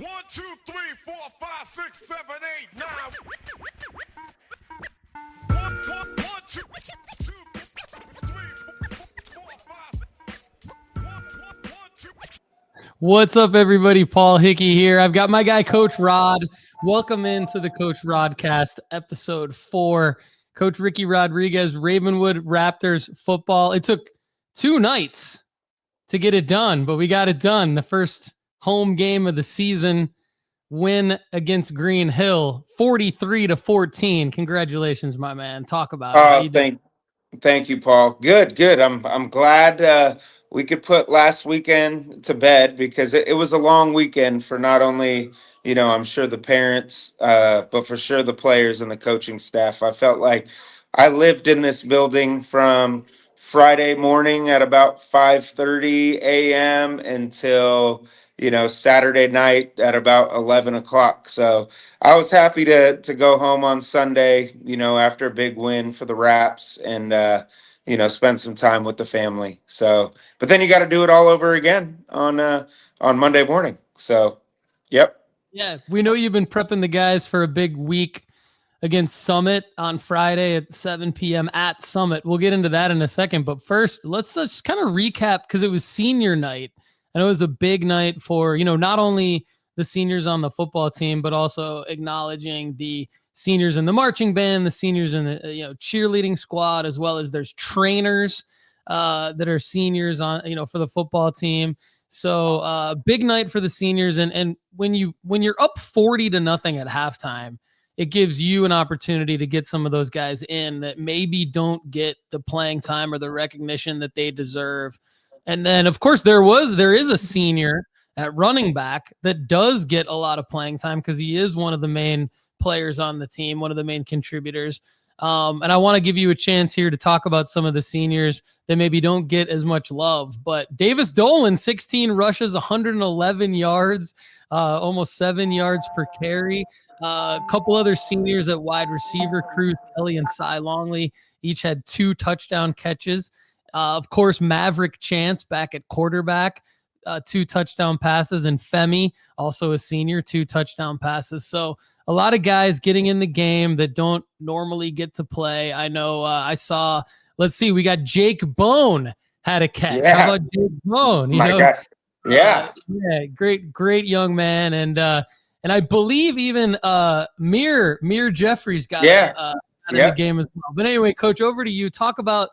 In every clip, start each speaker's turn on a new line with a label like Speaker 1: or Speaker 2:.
Speaker 1: 1, 2, 3, 4, 5, 6, 7, 8, 9. 1, 2, 3, 4, 5. 1, 2.
Speaker 2: What's up, everybody? Paul Hickey here. I've got my guy, Coach Rod. Welcome into the Coach Rodcast, episode 4. Coach Ricky Rodriguez, Ravenwood Raptors football. It took 2 nights to get it done, but we got it done. The first home game of the season, win against Green Hill, 43-14. Congratulations, my man. Talk about it. How you doing?
Speaker 3: Thank you, Paul. Good. I'm glad we could put last weekend to bed because it was a long weekend for not only, I'm sure the parents, but for sure the players and the coaching staff. I felt like I lived in this building from Friday morning at about 5:30 a.m. until, Saturday night at about 11 o'clock. So I was happy to go home on Sunday, after a big win for the Raps and spend some time with the family. So, but then you got to do it all over again on Monday morning. So, yep.
Speaker 2: Yeah, we know you've been prepping the guys for a big week against Summit on Friday at 7 p.m. at Summit. We'll get into that in a second. But first, let's just kind of recap because it was senior night. And it was a big night for, not only the seniors on the football team, but also acknowledging the seniors in the marching band, the seniors in the cheerleading squad, as well as there's trainers that are seniors on, for the football team. So big night for the seniors. And when you're up 40-0 at halftime, it gives you an opportunity to get some of those guys in that maybe don't get the playing time or the recognition that they deserve. And then, of course, there is a senior at running back that does get a lot of playing time because he is one of the main players on the team, one of the main contributors. And I want to give you a chance here to talk about some of the seniors that maybe don't get as much love. But Davis Dolan, 16 rushes, 111 yards, almost 7 yards per carry. A couple other seniors at wide receiver, Cruz Kelly and Cy Longley, each had 2 touchdown catches. Of course, Maverick Chance back at quarterback, 2 touchdown passes, and Femi, also a senior, 2 touchdown passes. So a lot of guys getting in the game that don't normally get to play. I know I saw, let's see, we got Jake Bone had a catch.
Speaker 3: Yeah.
Speaker 2: How about Jake Bone?
Speaker 3: God. Yeah.
Speaker 2: Yeah, great young man. And I believe even Mir Jeffries got in the game as well. But anyway, Coach, over to you. Talk about,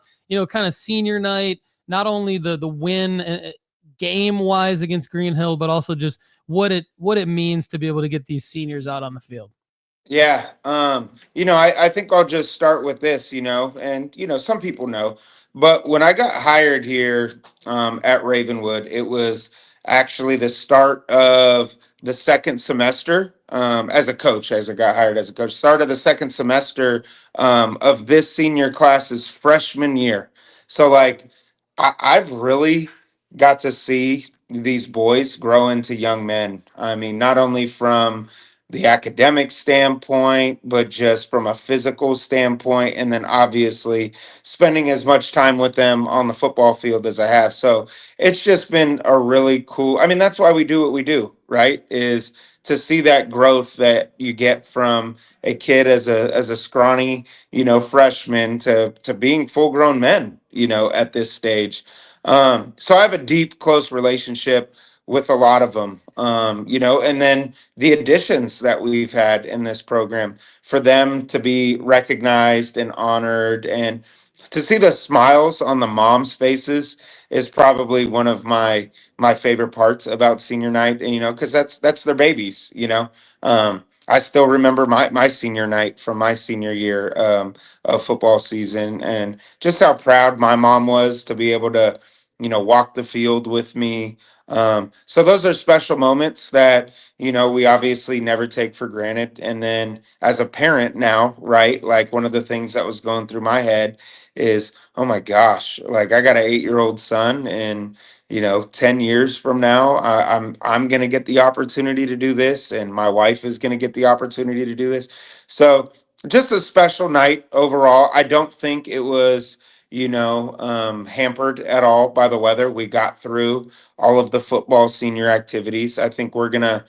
Speaker 2: kind of senior night, not only the win game-wise against Green Hill, but also just what it means to be able to get these seniors out on the field.
Speaker 3: Yeah. I think I'll just start with this, and, some people know, but when I got hired here at Ravenwood, it was actually the start of the second semester as a coach, as I got hired as a coach, start of the second semester of this senior class's freshman year. So, like, I've really got to see these boys grow into young men. I mean, not only from the academic standpoint, but just from a physical standpoint, and then obviously spending as much time with them on the football field as I have. So it's just been a really cool. I mean, that's why we do what we do, right? Is to see that growth that you get from a kid as a scrawny, freshman to being full grown men, at this stage. So I have a deep, close relationship with a lot of them, and then the additions that we've had in this program for them to be recognized and honored and to see the smiles on the moms' faces is probably one of my favorite parts about senior night. And because that's their babies. I still remember my senior night from my senior year of football season, and just how proud my mom was to be able to walk the field with me. So those are special moments that, we obviously never take for granted. And then as a parent now, right, like one of the things that was going through my head is, oh my gosh, like I got an 8-year-old son, and 10 years from now, I'm gonna get the opportunity to do this, and my wife is gonna get the opportunity to do this. So just a special night overall. I don't think it was hampered at all by the weather. We got through all of the football senior activities. I think we're going to,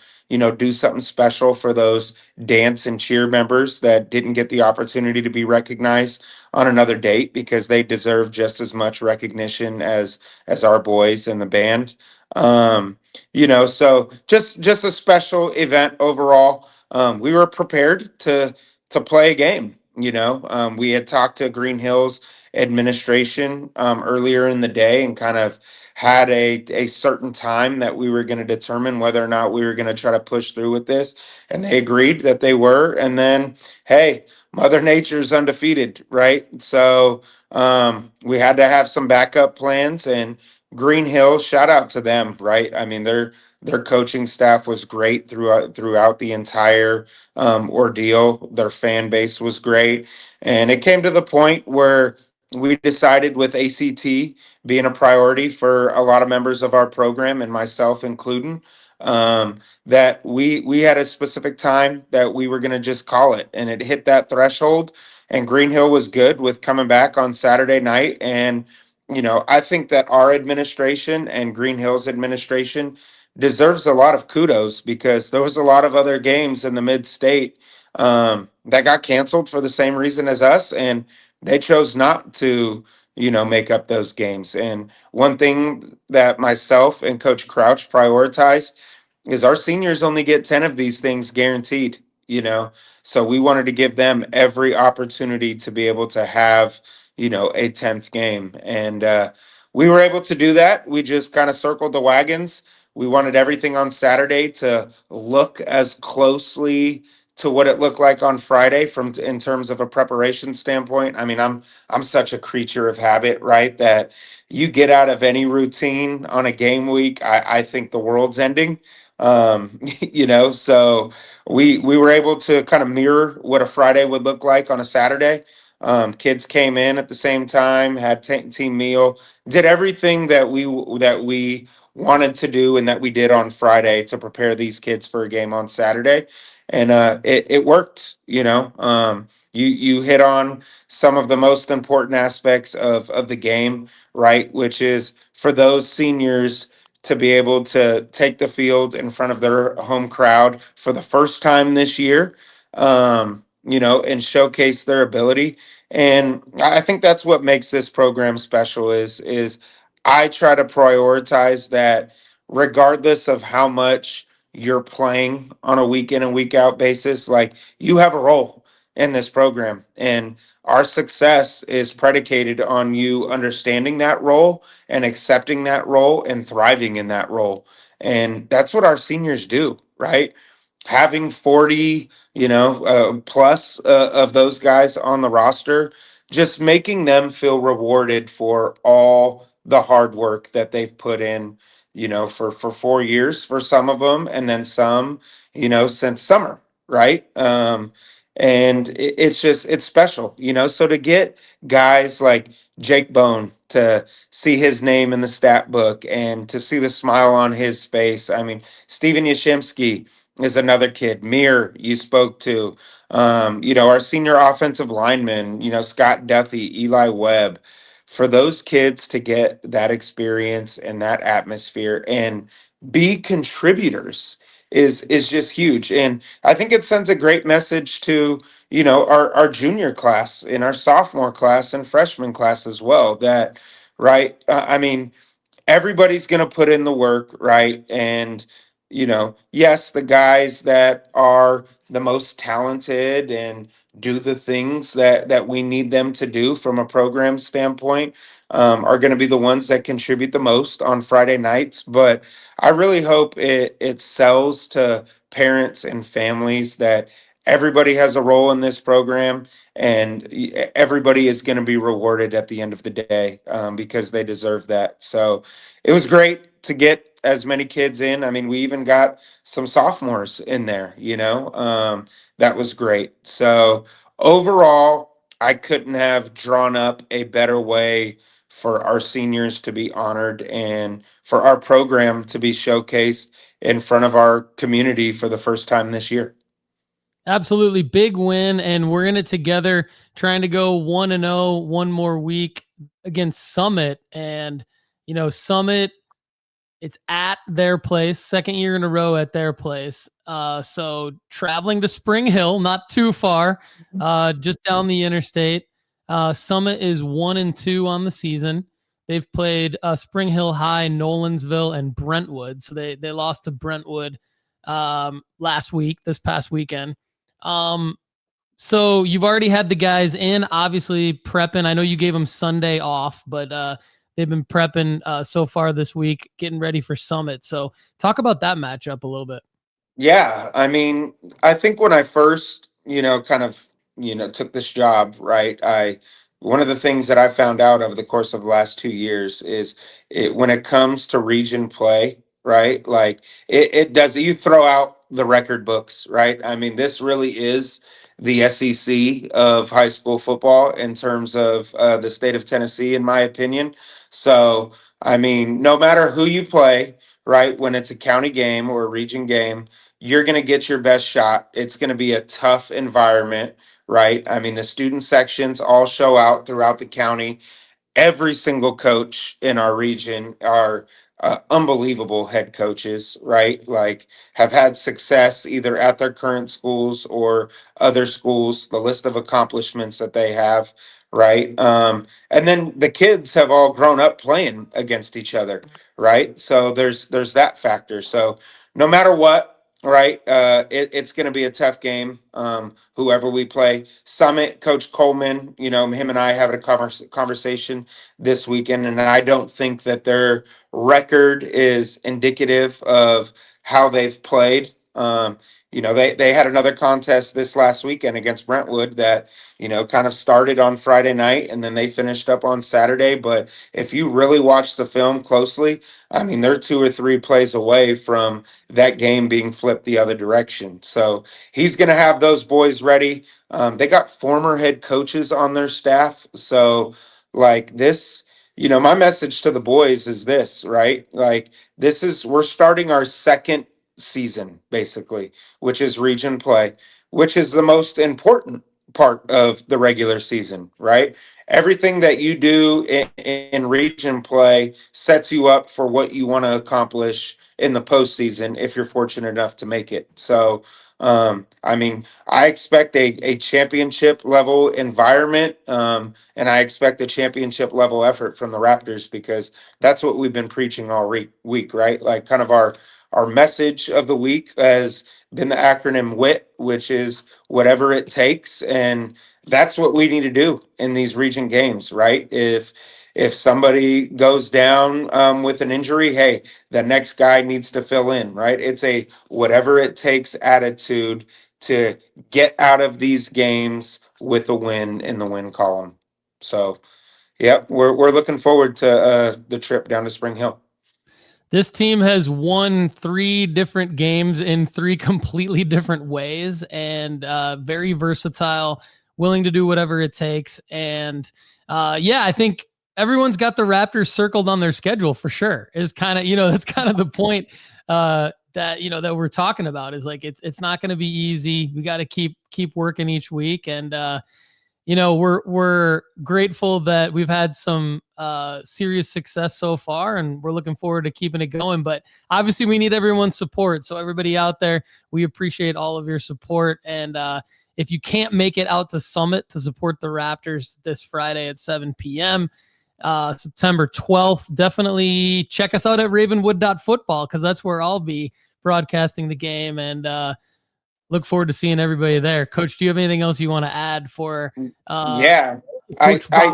Speaker 3: do something special for those dance and cheer members that didn't get the opportunity to be recognized on another date, because they deserve just as much recognition as our boys in the band. So just a special event overall. We were prepared to play a game. We had talked to Green Hills administration earlier in the day and kind of had a certain time that we were going to determine whether or not we were going to try to push through with this, and they agreed that they were. And then, hey, Mother Nature's undefeated, right? So we had to have some backup plans. And Green Hills, shout out to them, right? I mean, their coaching staff was great throughout the entire ordeal. Their fan base was great, and it came to the point where we decided, with ACT being a priority for a lot of members of our program and myself including, that we had a specific time that we were going to just call it, and it hit that threshold. And Green Hill was good with coming back on Saturday night. And I think that our administration and Green Hill's administration deserves a lot of kudos, because there was a lot of other games in the mid-state that got canceled for the same reason as us, and they chose not to, make up those games. And one thing that myself and Coach Crouch prioritized is our seniors only get 10 of these things guaranteed, so we wanted to give them every opportunity to be able to have, a 10th game. And we were able to do that. We just kind of circled the wagons. We wanted everything on Saturday to look as closely to what it looked like on Friday from in terms of a preparation standpoint. I mean, I'm such a creature of habit, right? That you get out of any routine on a game week, I think the world's ending. So we were able to kind of mirror what a Friday would look like on a Saturday. Kids came in at the same time, had team meal, did everything that we wanted to do and that we did on Friday to prepare these kids for a game on Saturday. And it worked. You hit on some of the most important aspects of the game, right? Which is for those seniors to be able to take the field in front of their home crowd for the first time this year, and showcase their ability. And I think that's what makes this program special. Is I try to prioritize that, regardless of how much you're playing on a week in and week out basis, like, you have a role in this program, and our success is predicated on you understanding that role and accepting that role and thriving in that role. And that's what our seniors do, right? Having 40, plus of those guys on the roster, just making them feel rewarded for all the hard work that they've put in, for 4 years for some of them, and then some, since summer, right? And it's special, so to get guys like Jake Bone to see his name in the stat book and to see the smile on his face. I mean, Steven Yashimsky is another kid. Mir, you spoke to. Our senior offensive lineman, Scott Duthie, Eli Webb. For those kids to get that experience and that atmosphere and be contributors is just huge. And I think it sends a great message to, our junior class and our sophomore class and freshman class as well. That, right? I mean, everybody's going to put in the work, right? And, yes, the guys that are the most talented and do the things that we need them to do from a program standpoint, are going to be the ones that contribute the most on Friday nights. But I really hope it sells to parents and families that everybody has a role in this program, and everybody is going to be rewarded at the end of the day, because they deserve that. So it was great to get as many kids in. I mean, we even got some sophomores in there, that was great. So overall, I couldn't have drawn up a better way for our seniors to be honored and for our program to be showcased in front of our community for the first time this year.
Speaker 2: Absolutely big win, and we're in it together, trying to go 1-0 one more week. against Summit, and Summit, it's at their place, second year in a row at their place. So traveling to Spring Hill, not too far, just down the interstate. Summit is 1-2 on the season. They've played Spring Hill High, Nolansville, and Brentwood. So they lost to Brentwood this past weekend. So you've already had the guys in, obviously prepping. I know you gave them Sunday off, but they've been prepping so far this week, getting ready for Summit. So talk about that matchup a little bit.
Speaker 3: Yeah, I mean, I think when I first, kind of, took this job, right? One of the things that I found out over the course of the last 2 years is when it comes to region play, right? Like it does, you throw out the record books, right? I mean, this really is the SEC of high school football in terms of the state of Tennessee, in my opinion. So, I mean, no matter who you play, right, when it's a county game or a region game, you're going to get your best shot. It's going to be a tough environment, right? I mean, the student sections all show out throughout the county. Every single coach in our region are unbelievable head coaches, right? Like, have had success either at their current schools or other schools, the list of accomplishments that they have, right? And then the kids have all grown up playing against each other, right? So there's that factor. So no matter what, right, it's going to be a tough game. Whoever we play, Summit, Coach Coleman, him and I having a conversation this weekend, and I don't think that their record is indicative of how they've played. They had another contest this last weekend against Brentwood that kind of started on Friday night and then they finished up on Saturday. But if you really watch the film closely, I mean, they're 2 or 3 plays away from that game being flipped the other direction. So he's going to have those boys ready. They got former head coaches on their staff, so like this, my message to the boys is this, right? Like we're starting our second season basically, which is region play, which is the most important part of the regular season, right? Everything that you do in region play sets you up for what you want to accomplish in the postseason if you're fortunate enough to make it. So, I mean, I expect a championship level environment, and I expect a championship level effort from the Raptors because that's what we've been preaching all week, right? Like, kind of our message of the week has been the acronym WIT, which is whatever it takes, and that's what we need to do in these region games, right? If somebody goes down with an injury, hey, the next guy needs to fill in, right? It's a whatever it takes attitude to get out of these games with a win in the win column. So, yeah, we're looking forward to the trip down to Spring Hill.
Speaker 2: This team has won 3 different games in 3 completely different ways, and very versatile, willing to do whatever it takes. And I think everyone's got the Raptors circled on their schedule for sure. Is kind of, that's kind of the point that we're talking about, is like it's not going to be easy. We got to keep working each week, and we're grateful that we've had some serious success so far, and we're looking forward to keeping it going. But obviously, we need everyone's support. So everybody out there, we appreciate all of your support. And if you can't make it out to Summit to support the Raptors this Friday at 7 p.m., September 12th, definitely check us out at ravenwood.football, because that's where I'll be broadcasting the game. And look forward to seeing everybody there. Coach, do you have anything else you want to add for
Speaker 3: Yeah,
Speaker 2: Coach
Speaker 3: I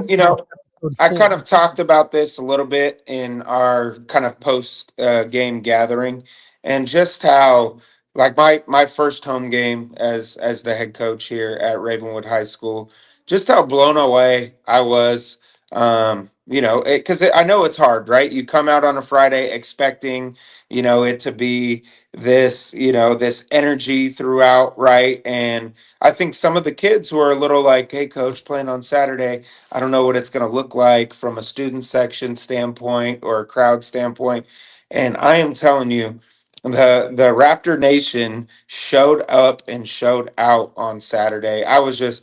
Speaker 3: I
Speaker 2: Four?
Speaker 3: kind of talked about this a little bit in our kind of post game gathering, and just how, like, my first home game as the head coach here at Ravenwood High School, just how blown away I was. Because I know it's hard, right? You come out on a Friday expecting, it to be this energy throughout, right? And I think some of the kids were a little like, "Hey, coach, playing on Saturday. I don't know what it's going to look like from a student section standpoint or a crowd standpoint." And I am telling you, the Raptor Nation showed up and showed out on Saturday. I was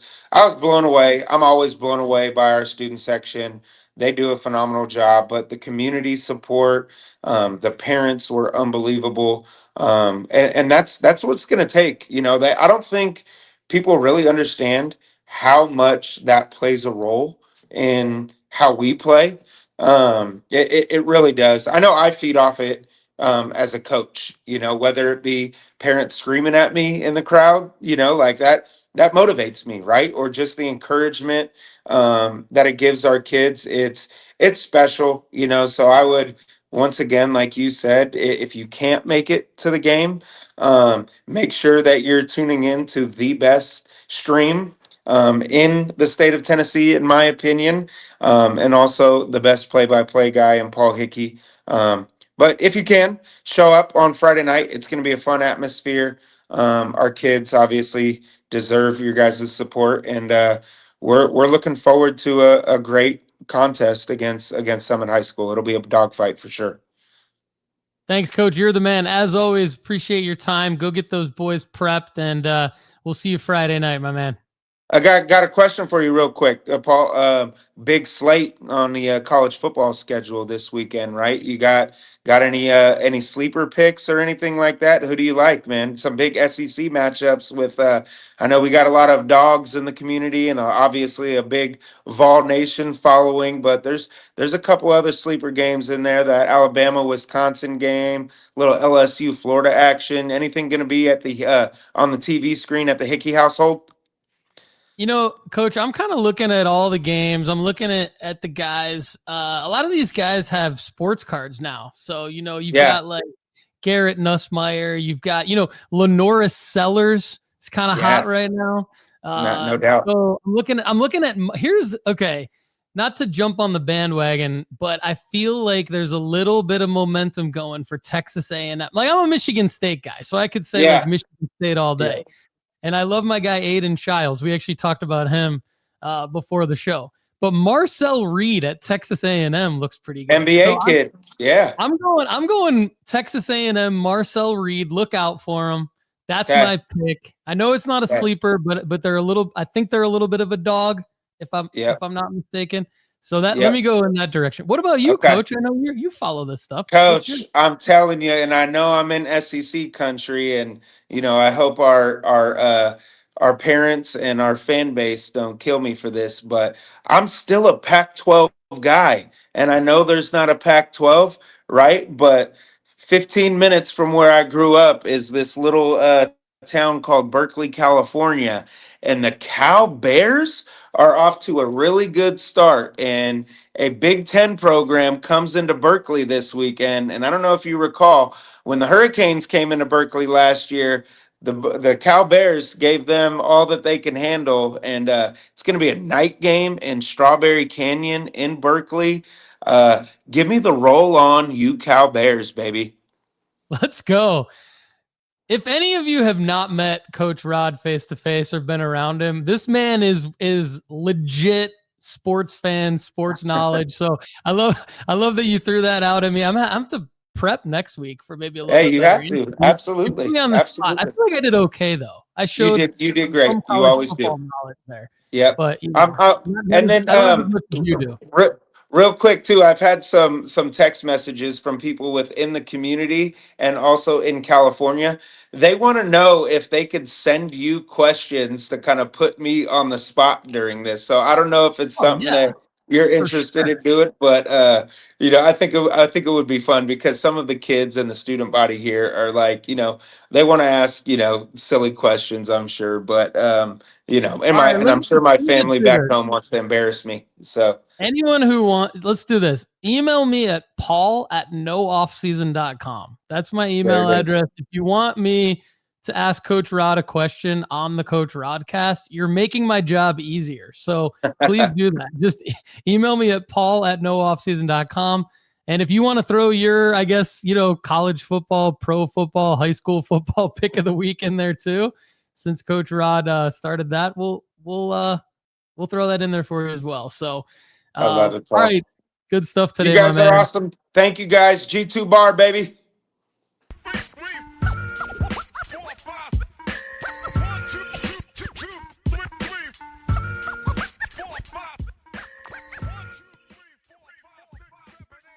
Speaker 3: blown away. I'm always blown away by our student section. They do a phenomenal job, but the community support, the parents were unbelievable. And that's what it's going to take. I don't think people really understand how much that plays a role in how we play. It really does. I know I feed off it as a coach, whether it be parents screaming at me in the crowd, like that motivates me, right? Or just the encouragement that it gives our kids. It's special, so I would, once again, like you said, if you can't make it to the game, make sure that you're tuning in to the best stream in the state of Tennessee, in my opinion, and also the best play-by-play guy in Paul Hickey. But if you can show up on Friday night, it's going to be a fun atmosphere. Our kids obviously deserve your guys' support, and we're looking forward to a great contest against Summit High School. It'll be a dogfight for sure.
Speaker 2: Thanks, Coach. You're the man. As always, appreciate your time. Go get those boys prepped, and we'll see you Friday night, my man.
Speaker 3: I got a question for you real quick, Paul. Big slate on the college football schedule this weekend, right? You got any sleeper picks or anything like that? Who do you like, man? Some big SEC matchups with. I know we got a lot of dogs in the community, and obviously a big Vol Nation following. But there's a couple other sleeper games in there. That Alabama Wisconsin game, little LSU Florida action. Anything going to be at the on the TV screen at the Hickey household?
Speaker 2: Coach, I'm kind of looking at all the games. I'm looking at the guys. A lot of these guys have sports cards now. So, you've got like Garrett Nussmeier. You've got, Lenora Sellers. It's kind of hot right now.
Speaker 3: No doubt.
Speaker 2: So I'm looking at okay. Not to jump on the bandwagon, but I feel like there's a little bit of momentum going for Texas A&M. Like, I'm a Michigan State guy, so I could say like Michigan State all day. Yeah. And I love my guy, Aiden Childs. We actually talked about him before the show. But Marcel Reed at Texas A&M looks pretty good.
Speaker 3: NBA kid.
Speaker 2: I'm going Texas A&M, Marcel Reed. Look out for him. That's my pick. I know it's not a sleeper, but I think they're a little bit of a dog, if I'm not mistaken. So let me go in that direction. What about you, Coach? I know you follow this stuff.
Speaker 3: Coach, I'm telling you, and I know I'm in SEC country, and I hope our parents and our fan base don't kill me for this, but I'm still a Pac-12 guy, and I know there's not a Pac-12, right? But 15 minutes from where I grew up is this little town called Berkeley, California, and the Cal Bears are off to a really good start, and a Big Ten program comes into Berkeley this weekend. And I don't know if you recall, when the Hurricanes came into Berkeley last year, the Cal Bears gave them all that they can handle, and it's going to be a night game in Strawberry Canyon in Berkeley. Give me the roll on, you Cal Bears, baby.
Speaker 2: Let's go. If any of you have not met Coach Rod face to face or been around him, this man is legit sports fan, sports knowledge. So I love that you threw that out at me. I'm to prep next week for maybe a little bit better.
Speaker 3: You have to. Absolutely.
Speaker 2: You put me on the spot. I feel like I did okay though. I showed
Speaker 3: you did great. You always do.
Speaker 2: Knowledge there.
Speaker 3: Yep.
Speaker 2: But
Speaker 3: and then
Speaker 2: you do.
Speaker 3: Real quick too, I've had some text messages from people within the community and also in California. They want to know if they could send you questions to kind of put me on the spot during this. So I don't know if it's something that you're interested in doing, but I think it would be fun because some of the kids and the student body here are like, they want to ask, silly questions, I'm sure, but I'm sure my family back home wants to embarrass me. So
Speaker 2: anyone who let's do this. Email me at paul@nooffseason.com. That's my email address. If you want me to ask Coach Rod a question on the Coach Rodcast, you're making my job easier. So please do that. Just email me at paul@nooffseason.com. And if you want to throw your, I guess, college football, pro football, high school football pick of the week in there too, since Coach Rod started that, we'll throw that in there for you as well. So,
Speaker 3: I love it.
Speaker 2: All right, good stuff today.
Speaker 3: You guys are awesome. Thank you, guys. G2 bar, baby.